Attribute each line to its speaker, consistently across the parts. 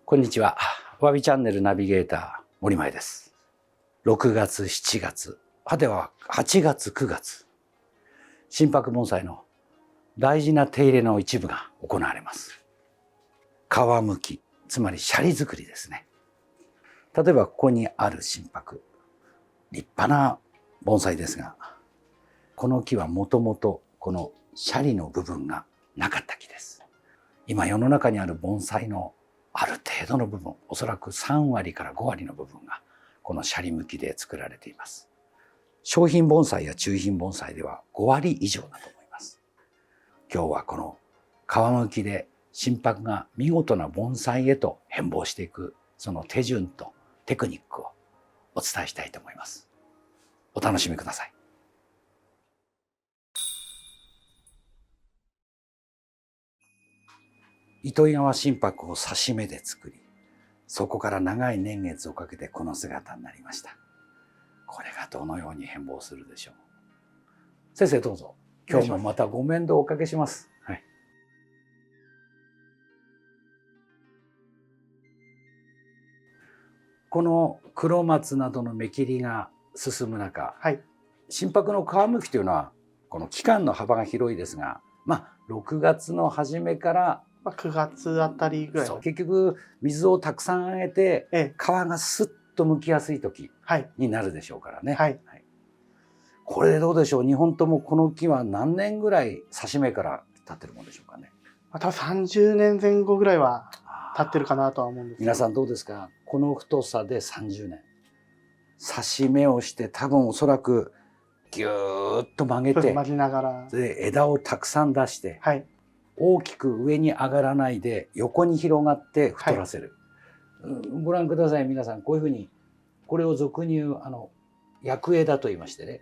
Speaker 1: こんにちは。わびチャンネルナビゲーター森前です。6月、7月、果ては8月、9月、心拍盆栽の大事な手入れの一部が行われます。皮むき、つまりシャリ作りですね。例えばここにある心拍、立派な盆栽ですが、この木はもともとこのシャリの部分がなかった木です。今世の中にある盆栽のある程度の部分、おそらく3割から5割の部分がこのシャリ向きで作られています。小品盆栽や中品盆栽では5割以上だと思います。今日はこの皮むきで心拍が見事な盆栽へと変貌していくその手順とテクニックをお伝えしたいと思います。お楽しみください。糸魚川心拍を刺し目で作り、そこから長い年月をかけてこの姿になりました。これがどのように変貌するでしょう。先生どうぞ。今日もまたご面倒をおかけします。はい。この黒松などの芽切りが進む中、はい、心拍の皮むきというのはこの期間の幅が広いですが、6月の初めから
Speaker 2: 9月あたりぐらい。
Speaker 1: 結局水をたくさんあげて、皮がスッと剥きやすい時になるでしょうからね。はいはい、これでどうでしょう。2本ともこの木は何年ぐらい刺し目から経ってるものでしょうかね。
Speaker 2: 多分30年前後ぐらいは経ってるかなとは思うんですけど。
Speaker 1: 皆さんどうですか。この太さで30年刺し目をして多分おそらくぎゅーっと曲げて
Speaker 2: 曲げながら
Speaker 1: で枝をたくさん出して、
Speaker 2: はい、
Speaker 1: 大きく上に上がらないで横に広がって太らせる、はい、ご覧ください皆さん。こういうふうにこれを俗に言う薬枝と言いましてね、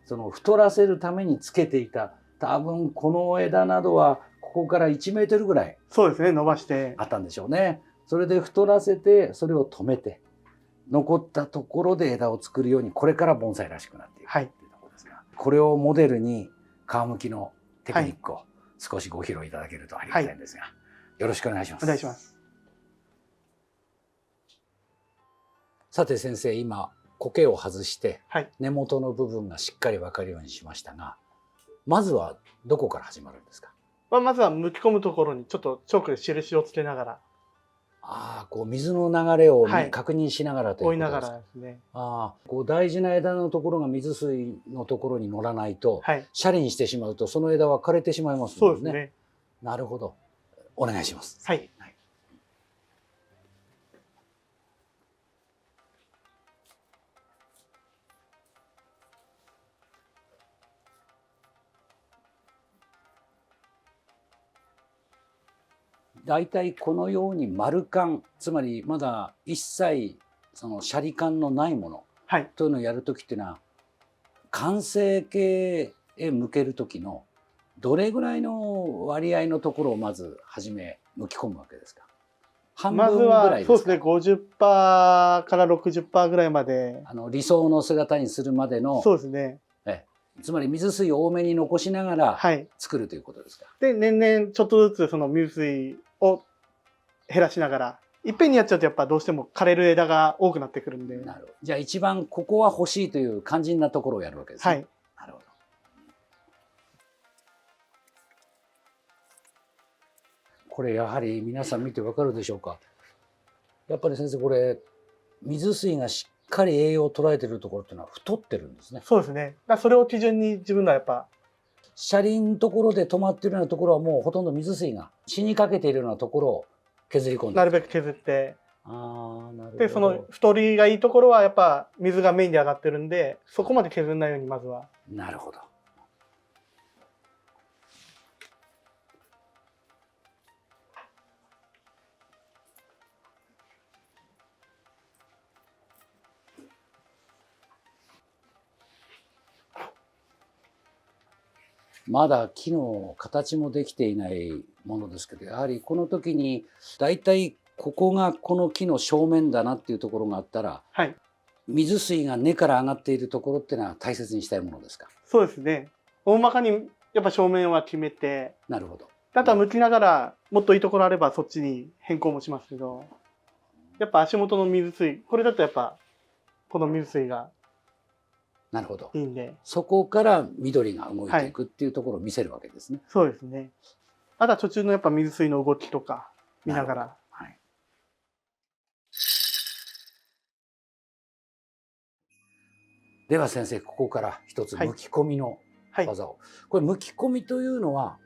Speaker 1: その太らせるためにつけていた多分この枝などはここから1メートルぐらい
Speaker 2: そうですね伸ばして
Speaker 1: あったんでしょうね。それで太らせてそれを止めて残ったところで枝を作るようにこれから盆栽らしくなっていくというところですが、これをモデルに皮むきのテクニックを少しご披露いただけるとありがたいんですが、よろしくお願いします。
Speaker 2: お願いします。
Speaker 1: さて先生、今苔を外して根元の部分がしっかり分かるようにしましたが、まずはどこから始まるんですか。
Speaker 2: まずは剥き込むところにちょっとチョークで印をつけながら、
Speaker 1: こう水の流れを確認しながらということですか。
Speaker 2: 追いながらですね。
Speaker 1: こう大事な枝のところが水水のところに乗らないと、シャリにしてしまうとその枝は枯れてしまいますもんね。そうですね。なるほど。お願いします。はい。だいたいこのように丸管、つまりまだ一切そのシャリ管のないもの、というのをやるときっていうのは完成形へ向けるときのどれぐらいの割合のところをまず初め剥き込むわけですか。半分ぐらいですか。
Speaker 2: まずはそうですね、50%から60%ぐらいまで
Speaker 1: 理想の姿にするまでの。
Speaker 2: そうですね。
Speaker 1: つまり水水を多めに残しながら作るということですか。
Speaker 2: で年々ちょっとずつその水水を減らしながら、いっぺんにやっちゃうとやっぱどうしても枯れる枝が多くなってくるんで。
Speaker 1: なるほど。じゃあ一番ここは欲しいという肝心なところをやるわけですね。はい。なるほど。これやはり皆さん見てわかるでしょうか。やっぱり先生これ水水がしっかり栄養を捉えているところっていうのは太ってるんですね。
Speaker 2: そうですね。それを基準に自分のやっぱ
Speaker 1: シャリのところで止まっているようなところはもうほとんど水水が死にかけているようなところを削り込んで
Speaker 2: なるべく削って、
Speaker 1: なるほど。
Speaker 2: でその太りがいいところはやっぱ水がメインで上がってるんで、そこまで削らないようにまずは。
Speaker 1: なるほど。まだ木の形もできていないものですけど、やはりこの時にだいたいここがこの木の正面だなっていうところがあったら、水水が根から上がっているところっていうのは大切にしたいものですか。
Speaker 2: そうですね。大まかにやっぱ正面は決めて。
Speaker 1: なるほど。
Speaker 2: あとは向きながらもっといいところあればそっちに変更もしますけど。やっぱ足元の水水、これだとやっぱこの水水が
Speaker 1: なるほど。
Speaker 2: いいんで、
Speaker 1: そこから緑が動いていくっていうところを見せるわけですね。
Speaker 2: そうですね。あとは途中のやっぱ水水の動きとか見ながら。
Speaker 1: はい。では先生、ここから一つ
Speaker 2: はい
Speaker 1: 剥き込みの
Speaker 2: はい。
Speaker 1: 技を。これ剥き込みというのは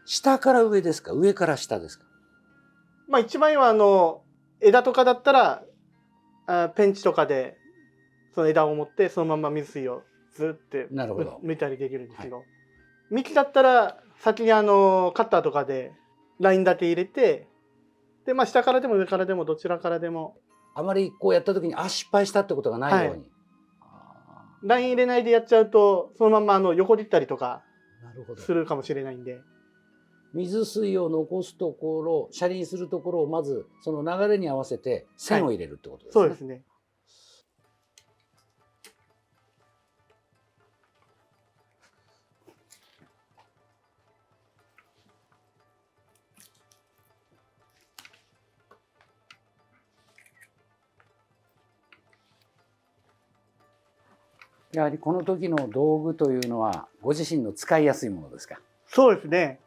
Speaker 1: 下から上ですか、上から下ですか？
Speaker 2: まあ一番いいは枝とかだったらペンチとかでその枝を持ってそのまま水水をずって
Speaker 1: なるほど。
Speaker 2: 抜いたりできるんですけど、幹だったら先にカッターとかでライン立て入れて、でまあ下からでも上からでもどちらからでも
Speaker 1: あまりこうやった時に失敗したってことがないように。
Speaker 2: ライン入れないでやっちゃうとそのまま横切ったりとか
Speaker 1: なるほど。
Speaker 2: するかもしれないんで。
Speaker 1: 水水を残すところ、車輪するところをまずその流れに合わせて線を入れるってことですね。
Speaker 2: そうですね。
Speaker 1: やはりこの時の道具というのはご自身の使いやすいものですか？
Speaker 2: そうですね。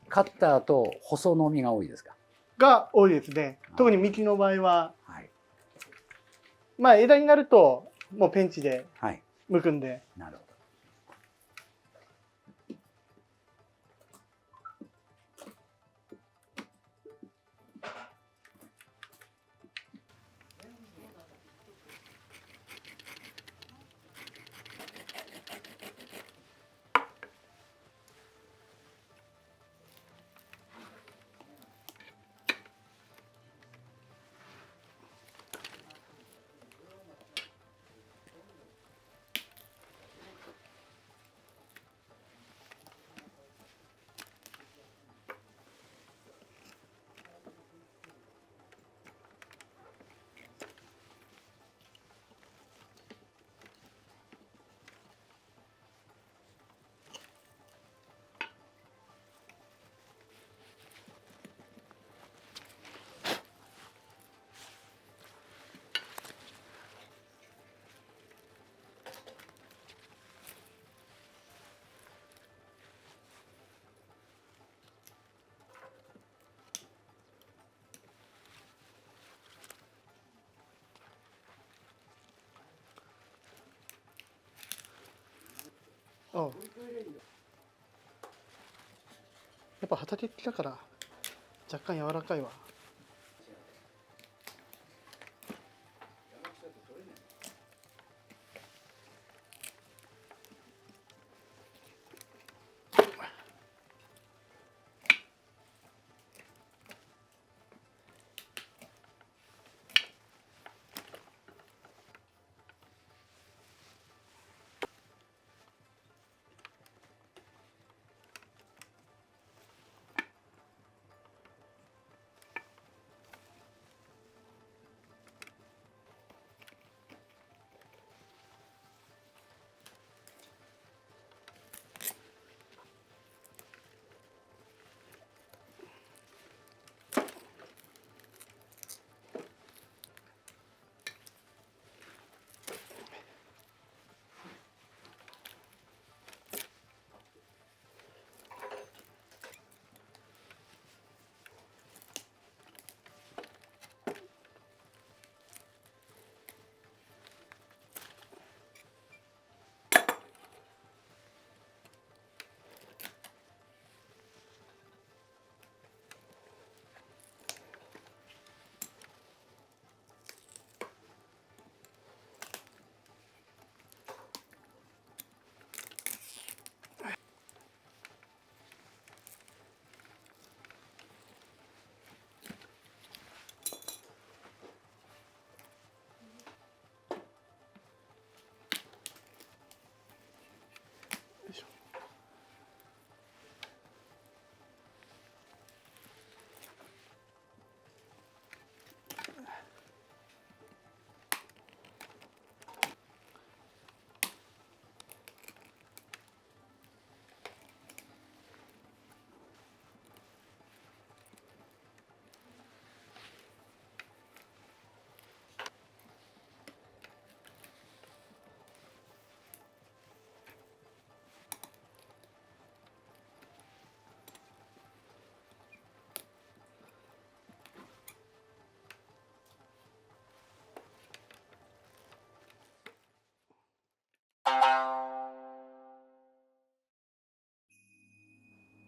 Speaker 1: カッターと細のみが多いですか？
Speaker 2: が多いですね。特に幹の場合は、
Speaker 1: はい。
Speaker 2: まあ枝になるともうペンチで
Speaker 1: はい。
Speaker 2: 剥くんで。
Speaker 1: なるほど。
Speaker 2: やっぱ畑来たから若干柔らかいわ。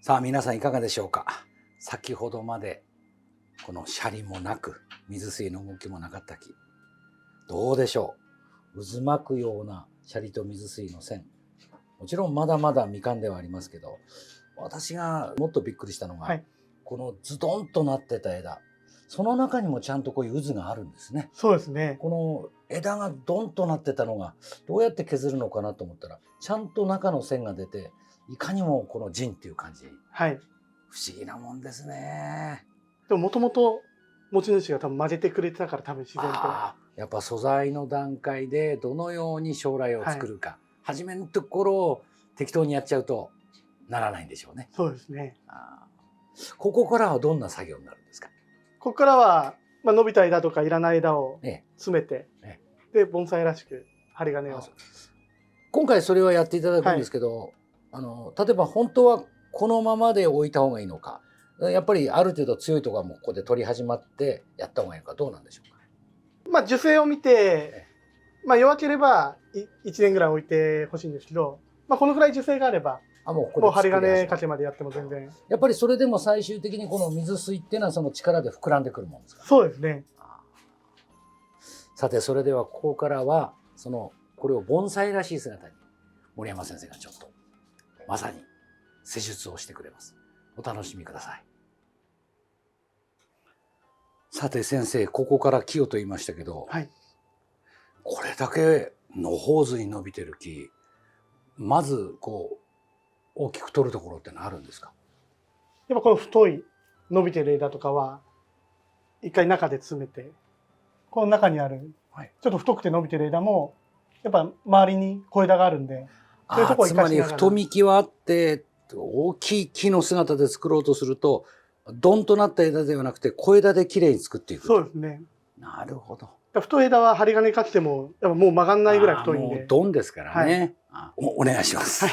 Speaker 1: さあ皆さんいかがでしょうか。先ほどまでこのシャリもなく水水の動きもなかった木、どうでしょう。渦巻くようなシャリと水水の線、もちろんまだまだ未完ではありますけど、私がもっとびっくりしたのが、
Speaker 2: はい、
Speaker 1: このズドンとなってた枝、その中にもちゃんとこういう渦があるんですね。
Speaker 2: そうですね。
Speaker 1: この枝がドンとなってたのがどうやって削るのかなと思ったら、ちゃんと中の線が出て、いかにもこの陣っていう感じ。
Speaker 2: はい。
Speaker 1: 不思議なもんですね。
Speaker 2: でももともと持ち主が多分混ぜてくれてたから、多分自然と。
Speaker 1: やっぱ素材の段階でどのように将来を作るか、初めのところを適当にやっちゃうとならないんでしょうね。
Speaker 2: そうですね。
Speaker 1: ここからはどんな作業になるんですか。
Speaker 2: ここからは、伸びた枝とかいらない枝を詰めて、で盆栽らしく針金を。
Speaker 1: 今回それはやっていただくんですけど、例えば本当はこのままで置いた方がいいのか、やっぱりある程度強いところはもうここで取り始まってやった方がいいのか、どうなんでしょうか。
Speaker 2: 樹勢を見て、弱ければ1年ぐらい置いてほしいんですけど、このぐらい樹勢があれば、もう針金掛けまでやっても全然。
Speaker 1: やっぱりそれでも最終的にこの水水っていうのはその力で膨らんでくるもんですか。
Speaker 2: そうですね。
Speaker 1: さてそれではここからはこれを盆栽らしい姿に森山先生がちょっとまさに施術をしてくれます。お楽しみください。さて先生、ここから木をと言いましたけど、
Speaker 2: はい、
Speaker 1: これだけのほうずに伸びてる木、まずこう大きく取るところってのあるんですか。
Speaker 2: やっぱこの太い伸びてる枝とかは一回中で詰めて、この中にあるちょっと太くて伸びてる枝もやっぱ周りに小枝があるんで、そういうとこを生かしながら。
Speaker 1: つまり太幹はあって大きい木の姿で作ろうとすると、ドンとなった枝ではなくて小枝できれいに作っていく。
Speaker 2: そうですね。
Speaker 1: なるほど。
Speaker 2: 太い枝は針金かけてもやっぱもう曲がんないぐらい太いんで。
Speaker 1: もうドンですからね。お願いします。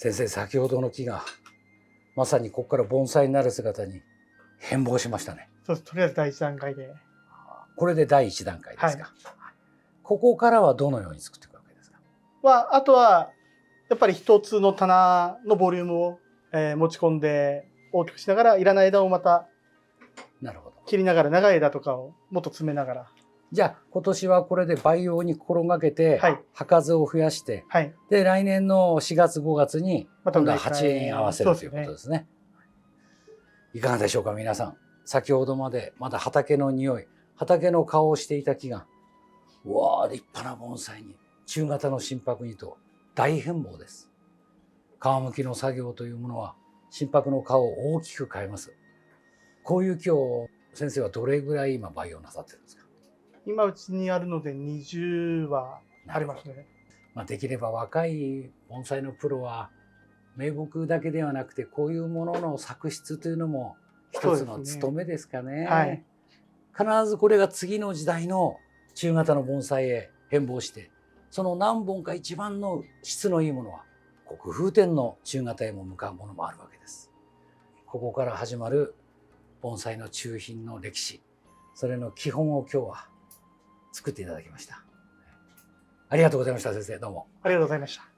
Speaker 1: 先生、先ほどの木がまさにここから盆栽になる姿に変貌しましたね。
Speaker 2: そうです。とりあえず第一段階で。
Speaker 1: これで第一段階ですか。
Speaker 2: はい、
Speaker 1: ここからはどのように作っていくわけですか。
Speaker 2: あとはやっぱり一つの棚のボリュームを、持ち込んで大きくしながら、いらない枝をまた
Speaker 1: なるほど。
Speaker 2: 切りながら、長い枝とかをもっと詰めながら。
Speaker 1: じゃあ今年はこれで培養に心がけて、
Speaker 2: はい、
Speaker 1: 葉数を増やして、
Speaker 2: はい、
Speaker 1: で来年の4月5月に
Speaker 2: また
Speaker 1: 今度は8円合わせるということですね。いかがでしょうか皆さん。先ほどまでまだ畑の匂い、畑の顔をしていた木が、うわー立派な盆栽に、中型の心拍にと大変貌です。皮むきの作業というものは心拍の顔を大きく変えます。こういう木を先生はどれぐらい今培養なさってるんですか。
Speaker 2: 今うちにあるので20はありますね。
Speaker 1: できれば若い盆栽のプロは名木だけではなくてこういうものの作出というのも一つの務めですかね。
Speaker 2: はい、
Speaker 1: 必ずこれが次の時代の中型の盆栽へ変貌して、その何本か一番の質のいいものは国風天の中型へも向かうものもあるわけです。ここから始まる盆栽の中品の歴史、それの基本を今日は作っていただきました。ありがとうございました先生、どうも
Speaker 2: ありがとうございました。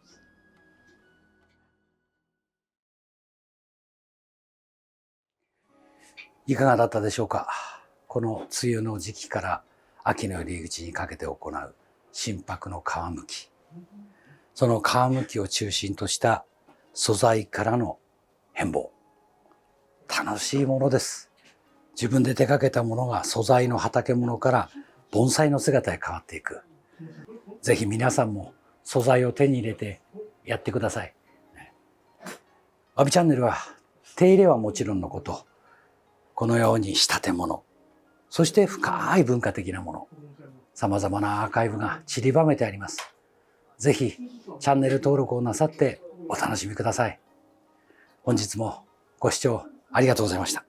Speaker 1: いかがだったでしょうか。この梅雨の時期から秋の入り口にかけて行う心拍の皮むき、その皮むきを中心とした素材からの変貌、楽しいものです。自分で手掛けたものが素材の畑物から盆栽の姿へ変わっていく。ぜひ皆さんも素材を手に入れてやってください。わびチャンネルは手入れはもちろんのこと、このように仕立て物、そして深い文化的なもの、様々なアーカイブが散りばめてあります。ぜひチャンネル登録をなさってお楽しみください。本日もご視聴ありがとうございました。